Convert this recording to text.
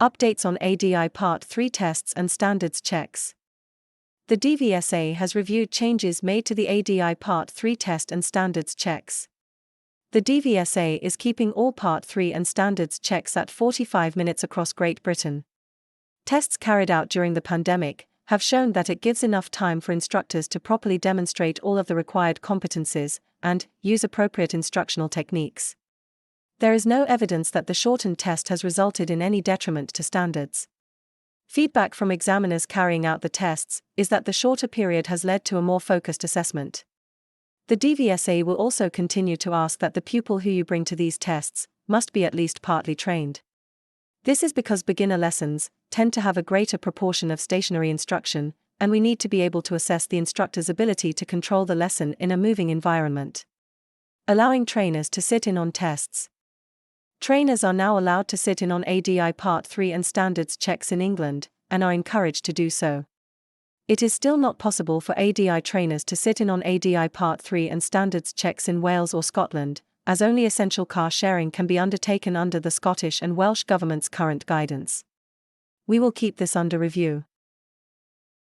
Updates on ADI Part 3 tests and standards checks. The DVSA has reviewed changes made to the ADI Part 3 test and standards checks. The DVSA is keeping all Part 3 and standards checks at 45 minutes across Great Britain. Tests carried out during the pandemic have shown that it gives enough time for instructors to properly demonstrate all of the required competences and use appropriate instructional techniques. There is no evidence that the shortened test has resulted in any detriment to standards. Feedback from examiners carrying out the tests is that the shorter period has led to a more focused assessment. The DVSA will also continue to ask that the pupil who you bring to these tests must be at least partly trained. This is because beginner lessons tend to have a greater proportion of stationary instruction, and we need to be able to assess the instructor's ability to control the lesson in a moving environment. Allowing trainers to sit in on tests. Trainers are now allowed to sit in on ADI Part 3 and standards checks in England, and are encouraged to do so. It is still not possible for ADI trainers to sit in on ADI Part 3 and standards checks in Wales or Scotland, as only essential car sharing can be undertaken under the Scottish and Welsh government's current guidance. We will keep this under review.